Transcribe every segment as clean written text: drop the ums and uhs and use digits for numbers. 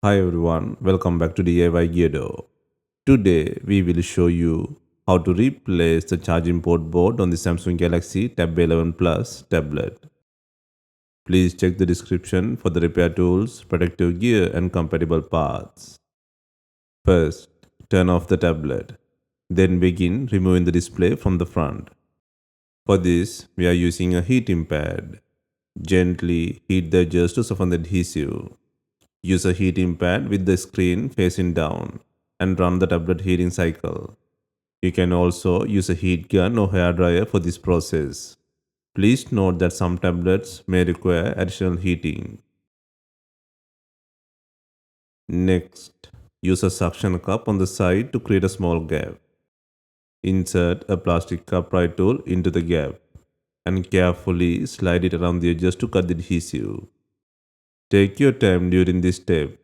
Hi everyone, welcome back to DIY Gear. Today we will show you how to replace the charging port board on the Samsung Galaxy Tab A11 Plus tablet. Please check the description for the repair tools, protective gear and compatible parts. First, turn off the tablet. Then begin removing the display from the front. For this, we are using a heating pad. Gently heat the edges to soften the adhesive. Use a heating pad with the screen facing down and run the tablet heating cycle. You can also use a heat gun or hair dryer for this process. Please note that some tablets may require additional heating. Next, use a suction cup on the side to create a small gap. Insert a plastic cup pry tool into the gap and carefully slide it around the edges to cut the adhesive. Take your time during this step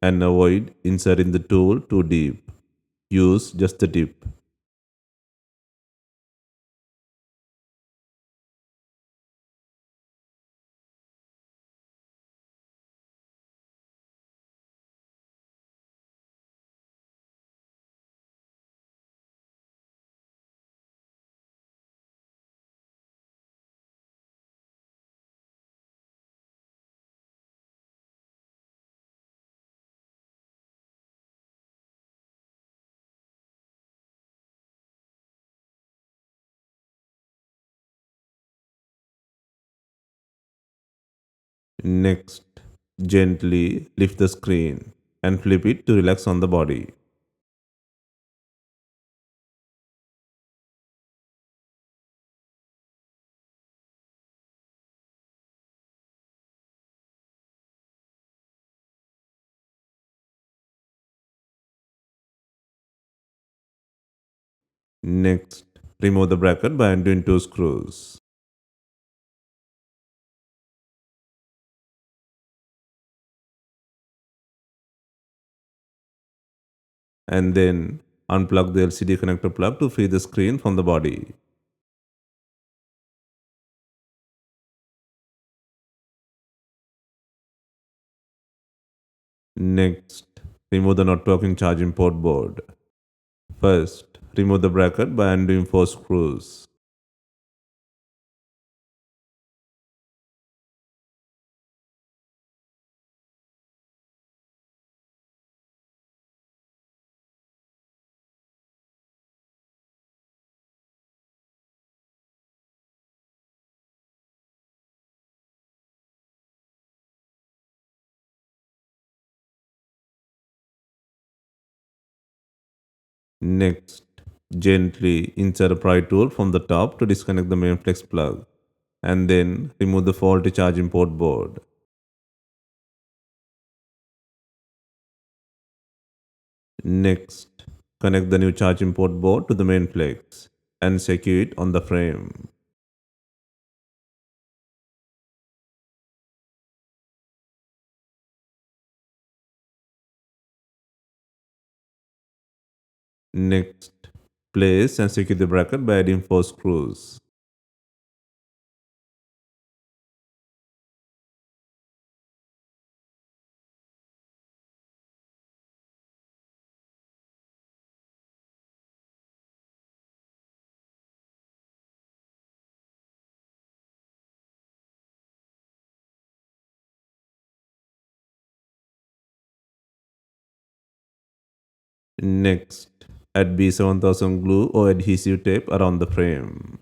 and avoid inserting the tool too deep. Use just the tip. Next, gently lift the screen and flip it to relax on the body. Next, remove the bracket by undoing two screws. And then unplug the LCD connector plug to free the screen from the body. Next, remove the not working charging port board. First, remove the bracket by undoing four screws. Next, gently insert a pry tool from the top to disconnect the main flex plug and then remove the faulty charging port board. Next, connect the new charging port board to the main flex and secure it on the frame. Next, place and secure the bracket by adding four screws. Next, add B7000 glue or adhesive tape around the frame.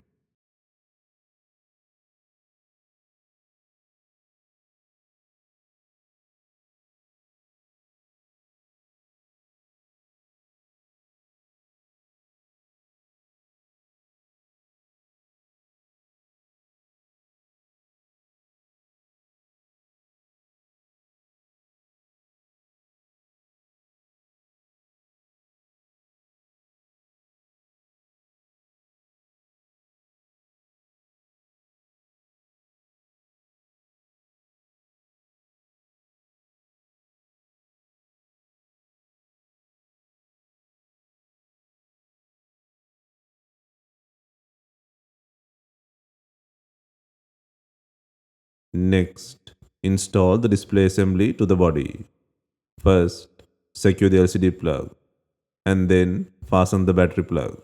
Next, install the display assembly to the body. First, secure the LCD plug and then fasten the battery plug.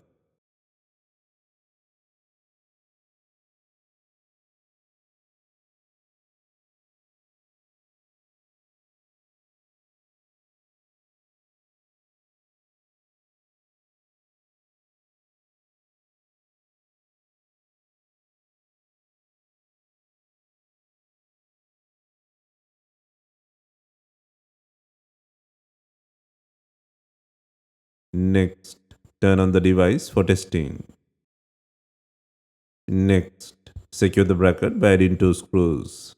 Next, turn on the device for testing. Next, secure the bracket by adding two screws.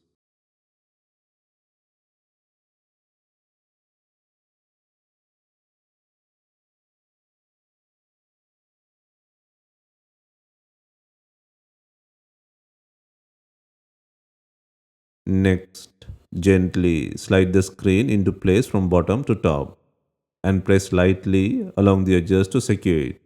Next, gently slide the screen into place from bottom to top and press lightly along the edges to secure it.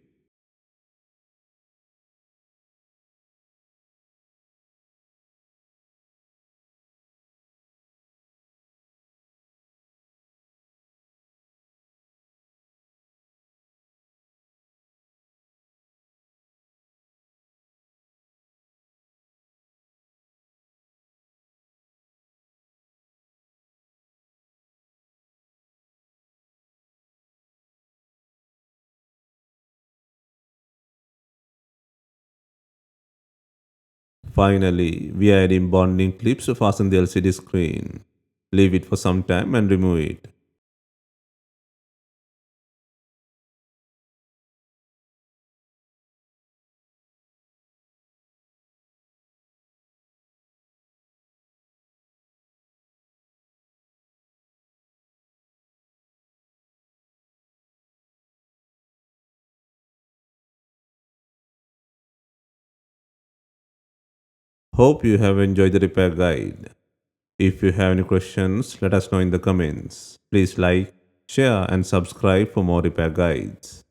Finally, we are adding bonding clips to fasten the LCD screen. Leave it for some time and remove it. Hope you have enjoyed the repair guide. If you have any questions, let us know in the comments. Please like, share and subscribe for more repair guides.